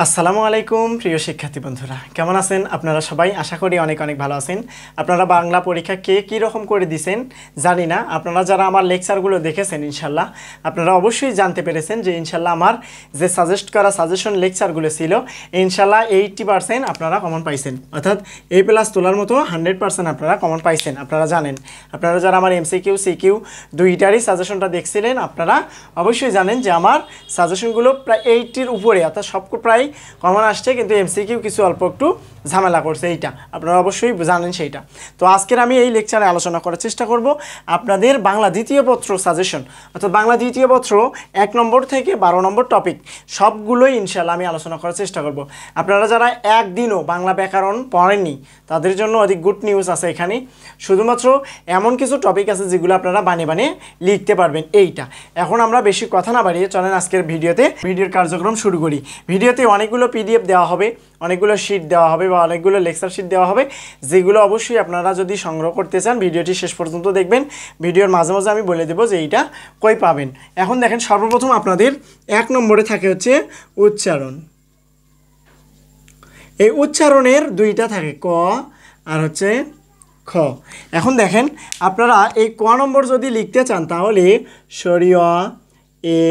আসসালামু আলাইকুম প্রিয় শিক্ষার্থী বন্ধুরা, কেমন আছেন আপনারা সবাই? আশা করি অনেক অনেক ভালো আছেন। আপনারা বাংলা পরীক্ষা কে কী রকম করে দিয়েছেন জানি না। আপনারা যারা আমার লেকচারগুলো দেখেছেন ইনশাল্লাহ আপনারা অবশ্যই জানতে পেরেছেন যে ইনশাল্লাহ আমার যে সাজেস্ট করা সাজেশন লেকচারগুলো ছিল ইনশাল্লাহ 80% আপনারা কমন পাইছেন, অর্থাৎ A+ তোলার মতো 100% আপনারা কমন পাইছেন। আপনারা জানেন, আপনারা যারা আমার MCQ CQ দুইটারই সাজেশনটা দেখছিলেন আপনারা অবশ্যই জানেন যে আমার সাজেশনগুলো প্রায় 80-র উপরে, অর্থাৎ সব প্রায় কমন আসছে, কিন্তু MCQ কিছু অল্প একটু ঝামেলা করছে, এইটা আপনারা অবশ্যই জানেন সেইটা। তো আজকের আমি এই লেকচারে আলোচনা করার চেষ্টা করব আপনাদের বাংলা দ্বিতীয় পত্র সাজেশন, অর্থাৎ বাংলা দ্বিতীয় পত্র 1 নম্বর থেকে 12 নম্বর টপিক সবগুলোই ইনশাল্লাহ আমি আলোচনা করার চেষ্টা করব। আপনারা যারা একদিনও বাংলা ব্যাকরণ পড়েননি তাদের জন্য অধিক গুড নিউজ আছে এখানে। শুধুমাত্র এমন কিছু টপিক আছে যেগুলো আপনারা বানিয়ে বানিয়ে লিখতে পারবেন এইটা। এখন আমরা বেশি কথা না বাড়িয়ে চলেন আজকের ভিডিওর কার্যক্রম শুরু করি। ভিডিওতে অনেকগুলো PDF দেওয়া হবে, অনেকগুলো শিট দেওয়া হবে বা অনেকগুলো লেকচার শিট দেওয়া হবে, যেগুলো অবশ্যই আপনারা যদি সংগ্রহ করতে চান ভিডিওটি শেষ পর্যন্ত দেখবেন। ভিডিওর মাঝে মাঝে আমি বলে দেবো যে এইটা কই পাবেন। এখন দেখেন, সর্বপ্রথম আপনাদের 1 নম্বরে থাকে হচ্ছে উচ্চারণ। এই উচ্চারণের দুইটা থাকে, ক আর হচ্ছে খ। এখন দেখেন, আপনারা এই ক নম্বর যদি লিখতে চান তাহলে সরিয় এ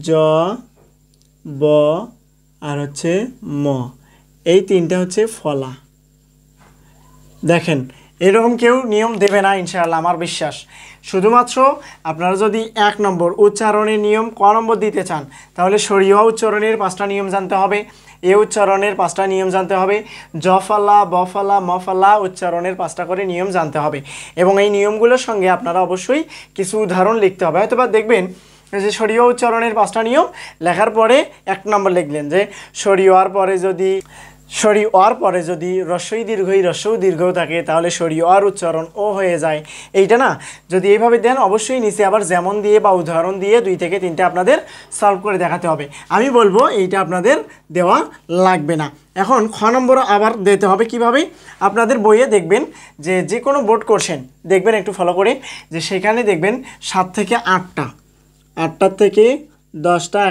জ ব আর হচ্ছে ম, এই তিনটা হচ্ছে ফলা। দেখেন, এরকম কেউ নিয়ম দেবে না ইনশাআল্লাহ, আমার বিশ্বাস। শুধুমাত্র আপনারা যদি 1 নম্বর উচ্চারণের নিয়ম ক নম্বর দিতে চান তাহলে সরিয় উচ্চারণের 5টা নিয়ম জানতে হবে, এ উচ্চারণের 5টা নিয়ম জানতে হবে, জফালা বফালা মফালা উচ্চারণের 5টা করে নিয়ম জানতে হবে। এবং এই নিয়মগুলোর সঙ্গে আপনারা অবশ্যই কিছু উদাহরণ লিখতে হবে। হয়তো বা দেখবেন যে সরিয় উচ্চারণের 5টা নিয়ম লেখার পরে 1 নম্বর লিখলেন যে সরিয়ার পরে যদি রস্বই দীর্ঘই রস্বও দীর্ঘও থাকে তাহলে সরিয়ার উচ্চারণ ও হয়ে যায়। এইটা না, যদি এইভাবে দেন অবশ্যই নিচে আবার যেমন দিয়ে বা উদাহরণ দিয়ে 2 থেকে 3টা আপনাদের সলভ করে দেখাতে হবে। আমি বলবো এইটা আপনাদের দেওয়া লাগবে না। এখন খ নম্বর আবার দিতে হবে কিভাবে? আপনাদের বইয়ে দেখবেন যে কোনো বোর্ড কোশ্চেন দেখবেন, একটু ফলো করে, যে সেখানে দেখবেন 7 থেকে 8টা থেকে 10টা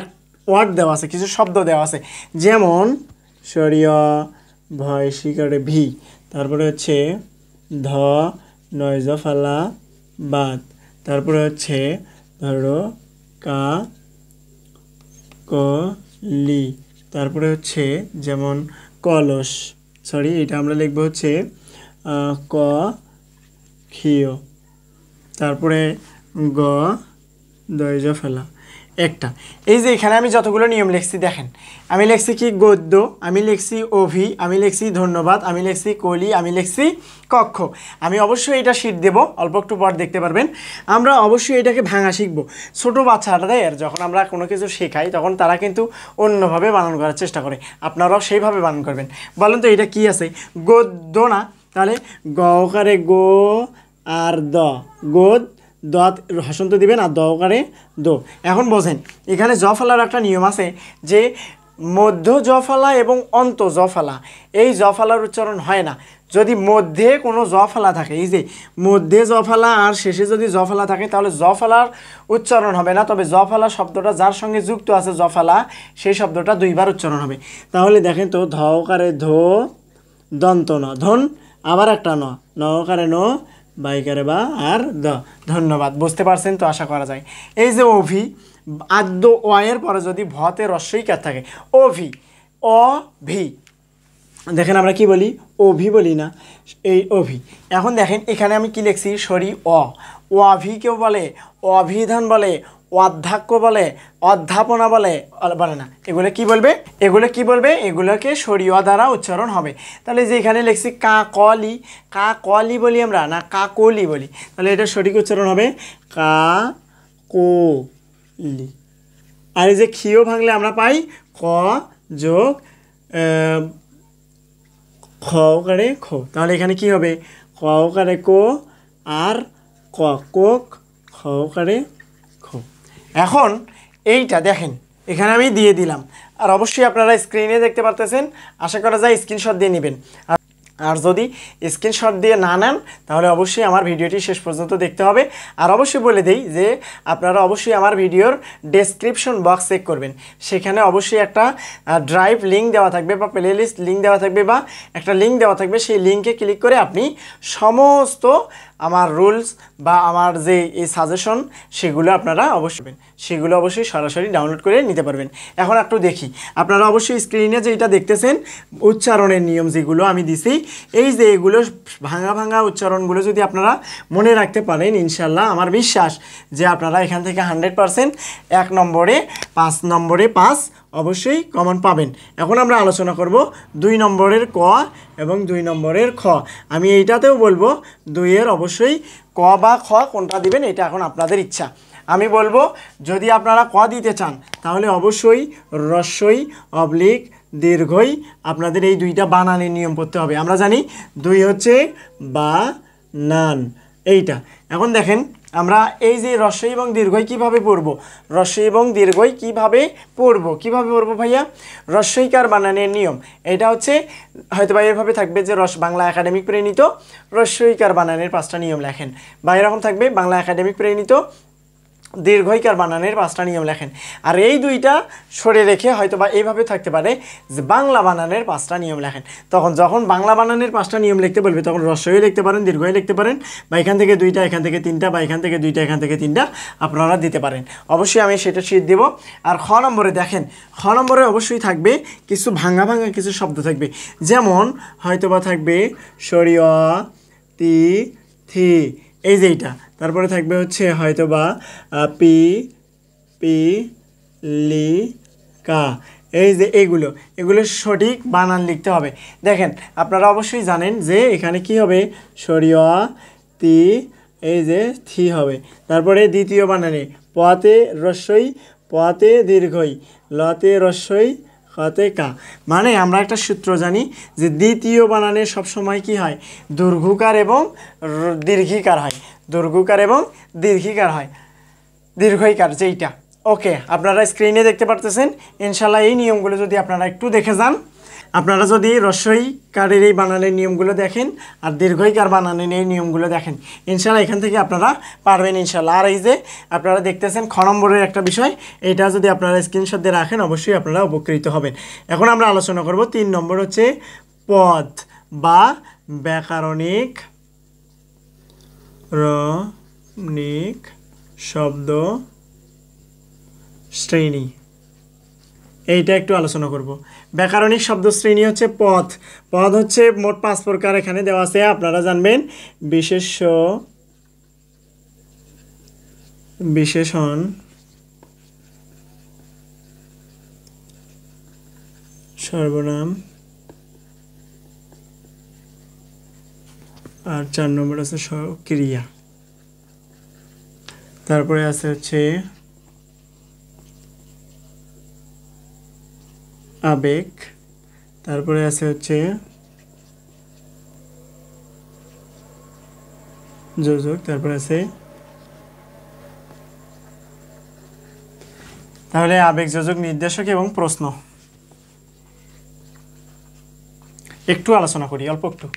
ওয়ার্ড দেওয়া আছে, কিছু শব্দ দেওয়া আছে। যেমন সরিয় ভয় শিকারে ভি, তারপরে হচ্ছে ধ নয় জফালা বাদ, তারপরে হচ্ছে ধরো কা ক লি, তারপরে হচ্ছে যেমন কলস, এটা আমরা লিখবো হচ্ছে ক খিও, তারপরে গ দয় জফালা একটা। এই যে এখানে আমি যতগুলো নিয়ম লিখছি দেখেন, আমি লিখছি কি গদ্য, আমি লিখছি অভি, আমি লিখছি ধন্যবাদ, আমি লিখছি কলি, আমি লিখছি কক্ষ। আমি অবশ্যই এটা শিট দেব, অল্প একটু পর দেখতে পারবেন। আমরা অবশ্যই এটাকে ভাঙা শিখবো। ছোটো বাচ্চাদের যখন আমরা কোনো কিছু শেখাই তখন তারা কিন্তু অন্যভাবে বানান করার চেষ্টা করে, আপনারাও সেইভাবে বানান করবেন। বলেন তো এটা কি আছে? গদ্য না? তাহলে গকারে গো আর দ, গোদ দত হসন্ত দিবেন আর দকারে দো। এখন বোঝেন, এখানে জফালার একটা নিয়ম আছে যে মধ্য জফালা এবং অন্ত জফালা, এই জফালার উচ্চারণ হয় না যদি মধ্যে কোনো জফালা থাকে। এই যে মধ্যে জফালা আর শেষে যদি জফালা থাকে তাহলে জফালার উচ্চারণ হবে না, তবে জফালা শব্দটা যার সঙ্গে যুক্ত আছে জফালা, সেই শব্দটা 2বার উচ্চারণ হবে। তাহলে দেখেন তো, ধকারে ধো দন্ত ন, ধন আবার একটা ন, নকারে ন বাইকারে বা আর দ, ধন্যবাদ। বুঝতে পারছেন তো আশা করা যায়। এই যে অভি, আদ্য অয়ের পরে যদি ভতে রস্বইকার থাকে, অভি অভি, দেখেন আমরা কি বলি? অভি বলি না, এই অভি। এখন দেখেন এখানে আমি কি লিখছি? সরি অভি কেউ বলে, অভিধান বলে, অধ্যক্ষ বলে, অধ্যাপনা বলে না। এগুলো কি বলবে? এগুলোকে সরিয়া দ্বারা উচ্চারণ হবে। তাহলে যে এখানে লিখছি কা কলি বলি আমরা না কা কলি বলি, তাহলে এটা সঠিক উচ্চারণ হবে কা কলি। আর এই যে খিও ভাঙলে আমরা পাই ক যোগ খ কারে খো, তাহলে এখানে কি হবে? ক কারে কো আর কোক, খ কারে খো। এখন এইটা দেখেন এখানে আমি দিয়ে দিলাম, আর অবশ্যই আপনারা স্ক্রিনে দেখতে পারতেছেন, আশা করা যায় স্ক্রিনশট দিয়ে নেবেন। আর যদি স্ক্রিনশট দিয়ে না নেন তাহলে অবশ্যই আমার ভিডিওটি শেষ পর্যন্ত দেখতে হবে। আর অবশ্যই বলে দেই যে আপনারা অবশ্যই আমার ভিডিওর ডেসক্রিপশন বক্স চেক করবেন, সেখানে অবশ্যই একটা ড্রাইভ লিঙ্ক দেওয়া থাকবে বা প্লে লিস্ট লিঙ্ক দেওয়া থাকবে বা একটা লিঙ্ক দেওয়া থাকবে। সেই লিঙ্কে ক্লিক করে আপনি সমস্ত আমার রুলস বা আমার যে এই সাজেশন সেগুলো অবশ্যই সরাসরি ডাউনলোড করে নিতে পারবেন। এখন একটু দেখি, আপনারা অবশ্যই স্ক্রিনে যেটা দেখতেছেন উচ্চারণের নিয়ম যেগুলো আমি দিছি, এই যে এগুলো ভাঙা ভাঙা উচ্চারণগুলো যদি আপনারা মনে রাখতে পারেন, ইনশাল্লাহ আমার বিশ্বাস যে আপনারা এখান থেকে 100% 1 নম্বরে 5 নম্বরে 5 অবশ্যই কমন পাবেন। এখন আমরা আলোচনা করব 2 নম্বরের ক এবং 2 নম্বরের খ। আমি এইটাতেও বলবো 2-এর অবশ্যই ক বা খ কোনটা দিবেন এটা এখন আপনাদের ইচ্ছা। আমি বলবো যদি আপনারা ক দিতে চান তাহলে অবশ্যই রস্বই অবলিক দীর্ঘই আপনাদের এই 2টা বানানের নিয়ম পড়তে হবে। আমরা জানি 2 হচ্ছে বা নান এইটা। এখন দেখেন আমরা এই যে রস্বই এবং দীর্ঘই কিভাবে পড়ব, রস্বই এবং দীর্ঘই কিভাবে পড়ব ভাইয়া? রস্বইকার বানানের নিয়ম এটা হচ্ছে হয়তো বা এভাবে থাকবে যে বাংলা একাডেমিক প্রণীত রস্বইকার বানানের 5টা নিয়ম লেখেন, বা এরকম থাকবে বাংলা একাডেমিক প্রণীত দীর্ঘইকার বানানের 5টা নিয়ম লেখেন। আর এই 2টা সরে রেখে হয়তো বা এইভাবে থাকতে পারে যে বাংলা বানানের 5টা নিয়ম লেখেন। যখন বাংলা বানানের 5টা নিয়ম লিখতে বলবে তখন রস্বই লিখতে পারেন, দীর্ঘই লিখতে পারেন, বা এখান থেকে 2টা এখান থেকে 3টা বা এখান থেকে 2টা এখান থেকে 3টা আপনারা দিতে পারেন। অবশ্যই আমি সেটা শীট দেব। আর খ নম্বরে দেখেন, খ নম্বরে অবশ্যই থাকবে কিছু ভাঙা ভাঙা কিছু শব্দ থাকবে, যেমন হয়তো বা থাকবে সরিয় তি থি এই যে এইটা, তারপরে থাকবে হচ্ছে হয়তো বা পি পি লি কা এই যে এগুলো সঠিক বানান লিখতে হবে। দেখেন আপনারা অবশ্যই জানেন যে এখানে কি হবে, সরিয় তি এই যে থি হবে। তারপরে দ্বিতীয় বানানে পতে রস্বই পতে দীর্ঘই লতে রস্বই খতে কা, মানে আমরা একটা সূত্র জানি যে দ্বিতীয় বানানে সবসময় কি হয়, দীর্ঘকার এবং দীর্ঘিকার হয়, দীর্ঘকার এবং দীর্ঘিকার হয়, দীর্ঘইকার যেইটা। ওকে, আপনারা স্ক্রিনে দেখতে পারতেছেন। ইনশাল্লাহ এই নিয়মগুলো যদি আপনারা একটু দেখে যান, আপনারা যদি রস্বইকারের এই বানানের নিয়মগুলো দেখেন আর দীর্ঘইকার বানানের এই নিয়মগুলো দেখেন, ইনশাল্লাহ এখান থেকে আপনারা পারবেন ইনশাল্লাহ। আর এই যে আপনারা দেখতেছেন খ নম্বরের একটা বিষয়, এটা যদি আপনারা স্ক্রিনশট দিয়ে রাখেন অবশ্যই আপনারা উপকৃত হবেন। এখন আমরা আলোচনা করব 3 নম্বর হচ্ছে পদ বা ব্যাকরণিক শব্দ শ্রেণী, এইটা একটু আলোচনা করব। ব্যাকরণিক শব্দ শ্রেণী হচ্ছে পদ হচ্ছে মোট 5 প্রকার এখানে দেওয়া আছে, আপনারা জানবেন। বিশেষ্য, বিশেষণ, সর্বনাম, আর 4 নম্বর আছে ক্রিয়া। তারপরে আছে হচ্ছে আবেগ, তারপরে আছে হচ্ছে যোজক, তারপরে আছে তাহলে আবেগ, যোজক, নির্দেশক এবং প্রশ্ন একটু আলোচনা করি অল্প একটু।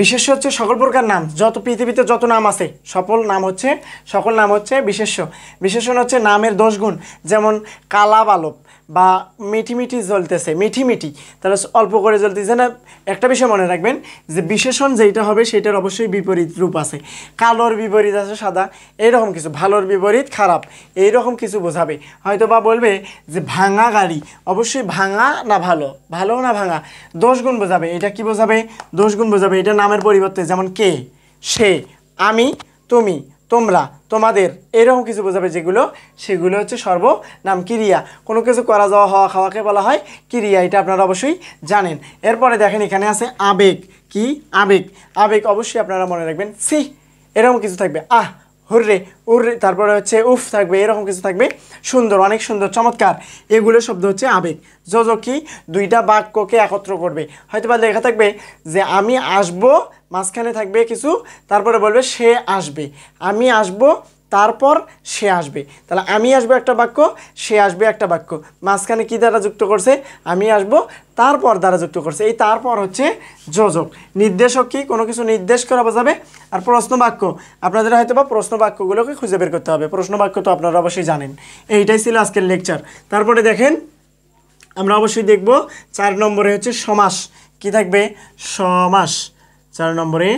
বিশেষ্য হচ্ছে সকল প্রকার নাম, যত পৃথিবীতে যত নাম আছে সকল নাম হচ্ছে বিশেষ্য। বিশেষণ হচ্ছে নামের 10 গুণ, যেমন কালা বালব বা মিঠি মিঠি জ্বলতেছে, মিঠি তাহলে অল্প করে জ্বলতেছে না। একটা বিষয় মনে রাখবেন যে বিশেষণ যেটা হবে সেটার অবশ্যই বিপরীত রূপ আছে। কালোর বিপরীত আছে সাদা, এইরকম কিছু, ভালোর বিপরীত খারাপ, এইরকম কিছু বোঝাবে। হয়তো বা বলবে যে ভাঙা গাড়ি, অবশ্যই ভাঙা না ভালো, ভালো না ভাঙা, 10 গুণ বোঝাবে। এটা কি বোঝাবে? 10 গুণ বোঝাবে। এটা নামের পরিবর্তে, যেমন কে, সে, আমি, তুমি, তোমরা, তোমাদের, এরকম কিছু বোঝাবে যেগুলো, সেগুলো হচ্ছে সর্বনাম। ক্রিয়া, কোনো কিছু করা যাওয়া হওয়া খাওয়াকে বলা হয় ক্রিয়া, এটা আপনারা অবশ্যই জানেন। এরপরে দেখেন এখানে আছে আবেগ। কি আবেগ? আবেগ অবশ্যই আপনারা মনে রাখবেন, সি এরকম কিছু থাকবে, আহ, হুররে, উর্রে, তারপরে হচ্ছে উফ থাকবে, এরকম কিছু থাকবে, সুন্দর, অনেক সুন্দর, চমৎকার, এগুলো শব্দ হচ্ছে আবেগ। যোজক কি? 2টা বাক্যকে একত্র করবে। হয়তো বা লেখা থাকবে যে আমি আসবো, মাঝখানে থাকবে কিছু, তারপরে বলবে সে আসবে, আমি আসবো, তারপর সে আসবে। তাহলে আমি আসবো একটা বাক্য, সে আসবে একটা বাক্য, মাঝখানে কি দ্বারা যুক্ত করছে, আমি আসবো তারপর দ্বারা যুক্ত করছে। এই তারপর হচ্ছে যোজক। নির্দেশক কি, কোনো কিছু নির্দেশ করা বোঝাবে। আর প্রশ্ন বাক্য, আপনাদের হয়তো বা প্রশ্ন বাক্যগুলোকে খুঁজে বের করতে হবে। প্রশ্ন বাক্য তো আপনারা অবশ্যই জানেন। এইটাই ছিল আজকের লেকচার। তারপরে দেখেন আমরা অবশ্যই দেখব 4 নম্বরে হচ্ছে সমাস। কি থাকবে, সমাস। 4 নম্বরে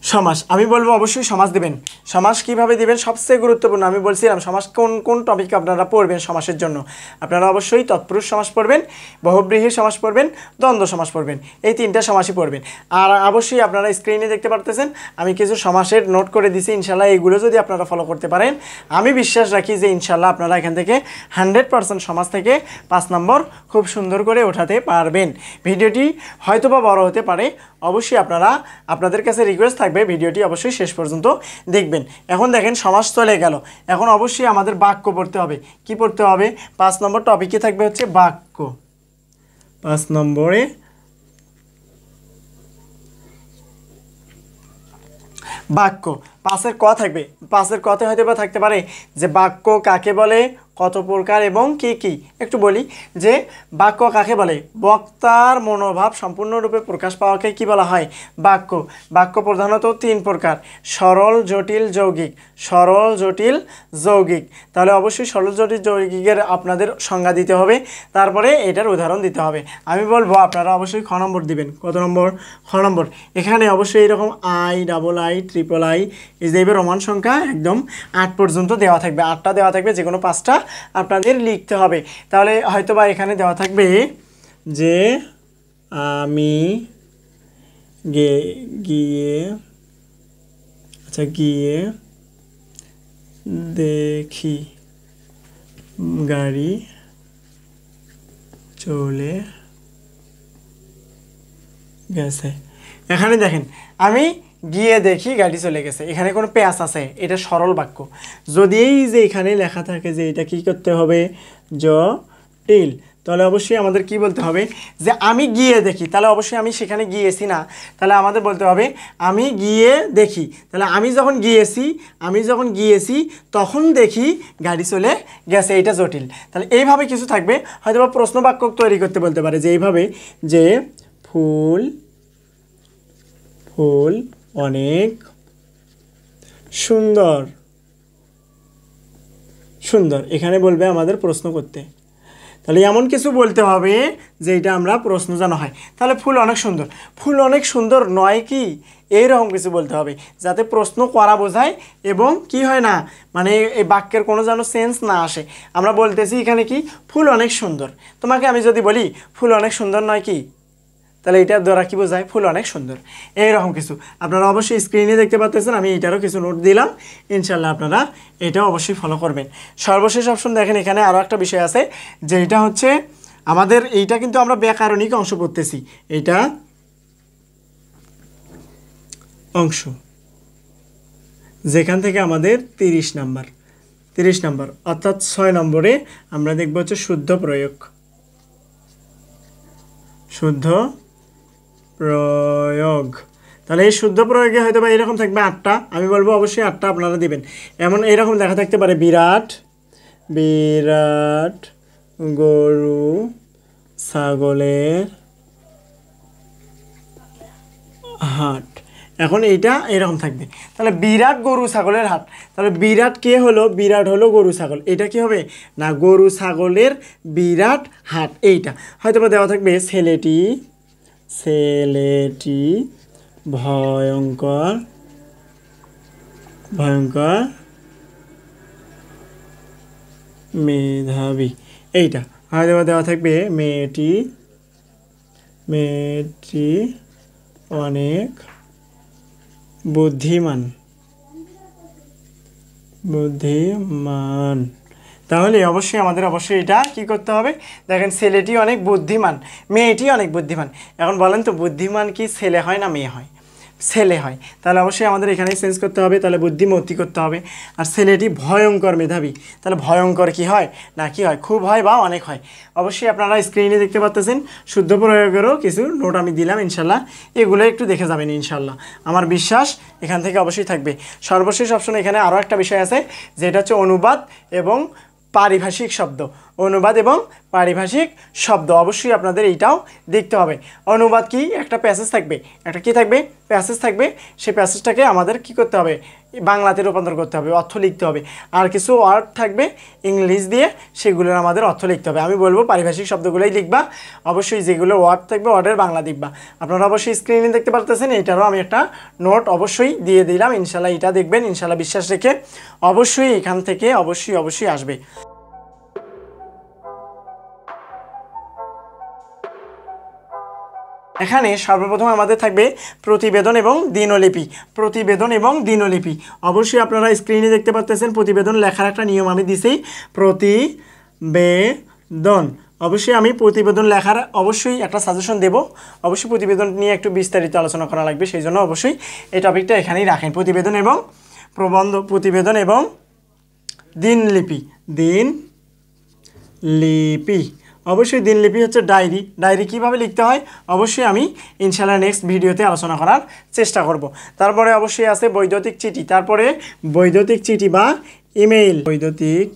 সমাস। আমি বলবো অবশ্যই সমাস দিবেন। সমাস কিভাবে দিবেন সবচেয়ে গুরুত্বপূর্ণ, আমি বলছিলাম সমাস কোন কোন টপিক আপনারা পড়বেন সমাসের জন্য। আপনারা অবশ্যই তৎপুরুষ সমাস পড়বেন, বহুব্রীহি সমাস পড়বেন, দ্বন্দ্ব সমাস পড়বেন, এই 3টা সমাসই পড়বেন। আর অবশ্যই আপনারা স্ক্রিনে দেখতে পারতেছেন আমি কিছু সমাসের নোট করে দিছি। ইনশাল্লাহ এইগুলো যদি আপনারা ফলো করতে পারেন, আমি বিশ্বাস রাখি যে ইনশাল্লাহ আপনারা এখান থেকে 100% সমাস থেকে 5 নম্বর খুব সুন্দর করে ওঠাতে পারবেন। ভিডিওটি হয়তোবা বড় হতে পারে, অবশ্যই আপনাদের কাছে রিকোয়েস্ট থাকবে ভিডিওটি অবশ্যই শেষ পর্যন্ত দেখবেন। এখন দেখেন সমাস চলে গেল, এখন অবশ্যই আমাদের বাক্য পড়তে হবে। কি পড়তে হবে, 5 নম্বর টপিকে থাকবে হচ্ছে বাক্য। 5 নম্বরে বাক্য। 5-এর ক থাকবে। 5-এর কতে হয়তো বা থাকতে পারে যে বাক্য কাকে বলে, কত প্রকার এবং কি কি। একটু বলি যে বাক্য কাকে বলে, বক্তার মনোভাব সম্পূর্ণরূপে প্রকাশ পাওয়াকে কি বলা হয়, বাক্য। বাক্য প্রধানত 3 প্রকার, সরল, জটিল, যৌগিক। সরল, জটিল, যৌগিক। তাহলে অবশ্যই সরল, জটিল, যৌগিকের আপনাদের সংজ্ঞা দিতে হবে, তারপরে এটার উদাহরণ দিতে হবে। আমি বলবো আপনারা অবশ্যই খ নম্বর দিবেন। কত নম্বর, খ নম্বর। এখানে অবশ্যই এরকম I, double I, triple I, এই যে রোমান সংখ্যা একদম 8 পর্যন্ত দেওয়া থাকবে। 8টা দেওয়া থাকবে, যে কোনো 5টা আপনাদের লিখতে হবে। তাহলে হয়তো বা এখানে দেওয়া থাকবে যে আমি গিয়ে দেখি গাড়ি চলে গেছে। এখানে দেখেন আমি গিয়ে দেখি গাড়ি চলে গেছে, এখানে কোনো পেঁয়াজ আছে, এটা সরল বাক্য। যদি এই যে এখানে লেখা থাকে যে এটা কি করতে হবে, জটিল, তাহলে অবশ্যই আমাদের কি বলতে হবে যে আমি গিয়ে দেখি। তাহলে অবশ্যই আমি সেখানে গিয়েছি না, তাহলে আমাদের বলতে হবে আমি গিয়ে দেখি। তাহলে আমি যখন গিয়েছি তখন দেখি গাড়ি চলে গেছে, এটা জটিল। তাহলে এইভাবে কিছু থাকবে। হয়তো বা প্রশ্ন বাক্য তৈরি করতে বলতে পারে যে এইভাবে যে ফুল অনেক সুন্দর। এখানে বলবে আমাদের প্রশ্ন করতে। তাহলে এমন কিছু বলতে হবে যে এটা আমরা প্রশ্ন জানা হয়। তাহলে ফুল অনেক সুন্দর নয় কি, এইরকম কিছু বলতে হবে যাতে প্রশ্ন করা বোঝায় এবং কি হয় না, মানে এই বাক্যের কোনো যেন সেন্স না আসে। আমরা বলতেছি এখানে কি, ফুল অনেক সুন্দর। তোমাকে আমি যদি বলি ফুল অনেক সুন্দর নয় কি, তাহলে এটার দ্বারা কি বোঝায়, ফুল অনেক সুন্দর। এইরকম কিছু আপনারা অবশ্যই স্ক্রিনে দেখতে পাচ্ছেন, আমি এটারও কিছু নোট দিলাম। ইনশাল্লাহ আপনারা এটাও অবশ্যই ফলো করবেন। সর্বশেষ অপশন দেখেন, এখানে আরও একটা বিষয় আছে যে এটা হচ্ছে আমাদের, এইটা কিন্তু আমরা ব্যাকরণিক অংশ পড়তেছি, এইটা অংশ যেখান থেকে আমাদের 30 নাম্বার অর্থাৎ 6 নম্বরে আমরা দেখব হচ্ছে শুদ্ধ প্রয়োগ। তাহলে এই শুদ্ধ প্রয়োগে হয়তো বা এরকম থাকবে 8টা। আমি বলবো অবশ্যই 8টা আপনারা দিবেন। এমন এইরকম লেখা থাকতে পারে বিরাট গরু ছাগলের হাট। এখন এইটা এরকম থাকবে। তাহলে বিরাট গরু ছাগলের হাট, তাহলে বিরাট কে হলো, বিরাট হলো গরু ছাগল, এটা কি হবে না, গরু ছাগলের বিরাট হাট। এইটা হয়তো বা দেওয়া থাকবে ছেলেটি ভয়ঙ্কর মেধাবী। এইটা হয়তো বা দেওয়া থাকবে মেয়েটি অনেক বুদ্ধিমান। তাহলে অবশ্যই আমাদের এটা কি করতে হবে, দেখেন ছেলেটি অনেক বুদ্ধিমান, মেয়েটি অনেক বুদ্ধিমান। এখন বলেন তো বুদ্ধিমান কি ছেলে হয় না মেয়ে হয়? ছেলে হয়, তাহলে অবশ্যই আমাদের এখানে চেঞ্জ করতে হবে, তাহলে বুদ্ধিমতী করতে হবে। আর ছেলেটি ভয়ঙ্কর মেধাবী, তাহলে ভয়ঙ্কর কি হয় না কি হয়, খুব হয় বা অনেক হয়। অবশ্যই আপনারা স্ক্রিনে দেখতে পাচ্ছেন শুদ্ধ প্রয়োগেরও কিছু নোট আমি দিলাম, ইনশাল্লাহ এগুলো একটু দেখে যাবেন, ইনশাল্লাহ আমার বিশ্বাস এখান থেকে অবশ্যই থাকবে। সর্বশেষ অপশন এখানে আরও একটা বিষয় আছে, যেটা হচ্ছে অনুবাদ এবং পারিভাষিক শব্দ। অনুবাদ এবং পারিভাষিক শব্দ অবশ্যই আপনাদের এইটাও দেখতে হবে। অনুবাদ কি, একটা প্যাসেজ থাকবে, একটা কি থাকবে, প্যাসেজ থাকবে, সেই প্যাসেজটাকে আমাদের কি করতে হবে, বাংলাতে রূপান্তর করতে হবে, অর্থ লিখতে হবে। আর কিছু ওয়ার্ড থাকবে ইংলিশ দিয়ে, সেগুলোর আমাদের অর্থ লিখতে হবে। আমি বলবো পারিভাষিক শব্দগুলোই লিখবা, অবশ্যই যেগুলো ওয়ার্ড থাকবে ওয়ার্ডের বাংলা লিখবা। আপনারা অবশ্যই স্ক্রিনে দেখতে পারতেছেন, এইটারও আমি একটা নোট অবশ্যই দিয়ে দিলাম, ইনশাল্লাহ এটা দেখবেন, ইনশাল্লাহ বিশ্বাস রেখে অবশ্যই এখান থেকে অবশ্যই আসবে। এখানে সর্বপ্রথম আমাদের থাকবে প্রতিবেদন এবং দিনলিপি। প্রতিবেদন এবং দিনলিপি অবশ্যই আপনারা স্ক্রিনে দেখতে পাচ্ছেন, প্রতিবেদন লেখার একটা নিয়ম আমি দিছি, প্রতিবেদন। অবশ্যই আমি প্রতিবেদন লেখার অবশ্যই একটা সাজেশন দেব, অবশ্যই প্রতিবেদন নিয়ে একটু বিস্তারিত আলোচনা করা লাগবে, সেই জন্য অবশ্যই এই টপিকটা এখানেই রাখেন। প্রতিবেদন এবং প্রবন্ধ, প্রতিবেদন এবং দিনলিপি। দিনলিপি অবশ্যই দিনলিপি হচ্ছে ডায়েরি। ডায়েরি কীভাবে লিখতে হয় অবশ্যই আমি ইনশাআল্লাহ নেক্সট ভিডিওতে আলোচনা করার চেষ্টা করব। তারপরে অবশ্যই আছে বৈদ্যুতিক চিঠি, তারপরে বৈদ্যুতিক চিঠি বা ইমেইল, বৈদ্যুতিক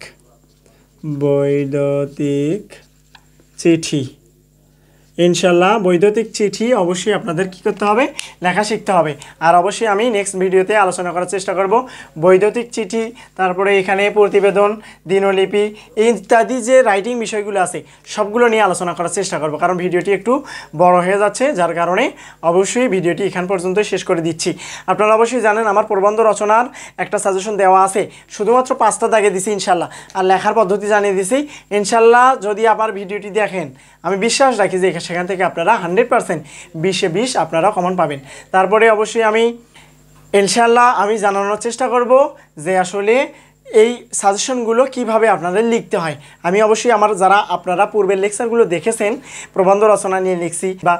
চিঠি। ইনশাল্লাহ বৈদ্যুতিক চিঠি অবশ্যই আপনাদের কী করতে হবে, লেখা শিখতে হবে। আর অবশ্যই আমি নেক্সট ভিডিওতে আলোচনা করার চেষ্টা করব বৈদ্যুতিক চিঠি, তারপরে এখানে প্রতিবেদন, দিনলিপি ইত্যাদি যে রাইটিং বিষয়গুলো আছে সবগুলো নিয়ে আলোচনা করার চেষ্টা করব, কারণ ভিডিওটি একটু বড় হয়ে যাচ্ছে, যার কারণে অবশ্যই ভিডিওটি এখান পর্যন্ত শেষ করে দিচ্ছি। আপনারা অবশ্যই জানেন আমার প্রবন্ধ রচনার একটা সাজেশন দেওয়া আছে, শুধুমাত্র 5টা দাগে দিছি ইনশাল্লাহ, আর লেখার পদ্ধতি জানিয়ে দিছি ইনশাল্লাহ। যদি আবার ভিডিওটি দেখেন আমি বিশ্বাস রাখি যে সেখান থেকে আপনারা 100% 20-এ 20 আপনারা কমন পাবেন। তারপরে অবশ্যই আমি ইনশাল্লাহ আমি জানানোর চেষ্টা করব যে আসলে এই সাজেশনগুলো কিভাবে আপনাদের লিখতে হয়। আমি অবশ্যই আমার যারা আপনারা পূর্বের লেকচারগুলো দেখেছেন, প্রবন্ধ রচনা নিয়ে লিখছি বা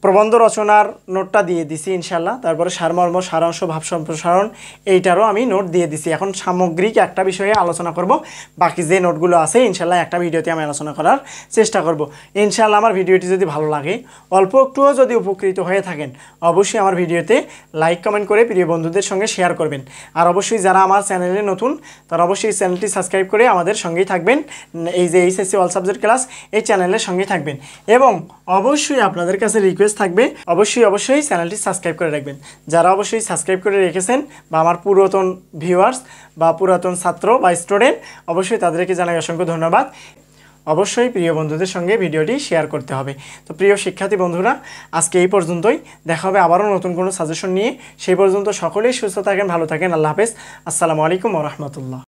প্রবন্ধ রচনার নোটটা দিয়ে দিছি ইনশাল্লাহ। তারপরে সারমর্ম, সারাংশ, ভাব সম্প্রসারণ এইটারও আমি নোট দিয়ে দিছি। এখন সামগ্রিক একটা বিষয়ে আলোচনা করব, বাকি যে নোটগুলো আছে ইনশাল্লাহ একটা ভিডিওতে আমি আলোচনা করার চেষ্টা করব ইনশাল্লাহ। আমার ভিডিওটি যদি ভালো লাগে, অল্প একটুও যদি উপকৃত হয়ে থাকেন, অবশ্যই আমার ভিডিওতে লাইক কমেন্ট করে প্রিয় বন্ধুদের সঙ্গে শেয়ার করবেন। আর অবশ্যই যারা আমার চ্যানেলে নতুন তারা অবশ্যই চ্যানেলটি সাবস্ক্রাইব করে আমাদের সঙ্গেই থাকবেন। এই যে এইচএসসি অল সাবজেক্ট ক্লাস এই চ্যানেলের সঙ্গেই থাকবেন, এবং অবশ্যই আপনাদের কাছে রিকোয়েস্ট থাকবে অবশ্যই চ্যানেলটি সাবস্ক্রাইব করে রাখবেন। যারা অবশ্যই সাবস্ক্রাইব করে রেখেছেন বা আমার পুরাতন ভিউয়ার্স বা পুরাতন ছাত্র বা স্টুডেন্ট, অবশ্যই তাদেরকে জানাই অসংখ্য ধন্যবাদ। অবশ্যই প্রিয় বন্ধুদের সঙ্গে ভিডিওটি শেয়ার করতে হবে। তো প্রিয় শিক্ষার্থী বন্ধুরা, আজকে এই পর্যন্তই, দেখা হবে আবারও নতুন কোনো সাজেশন নিয়ে। সেই পর্যন্ত সকলেই সুস্থ থাকেন, ভালো থাকেন। আল্লাহ হাফেজ, আসসালামু আলাইকুম ওয়া রাহমাতুল্লাহ।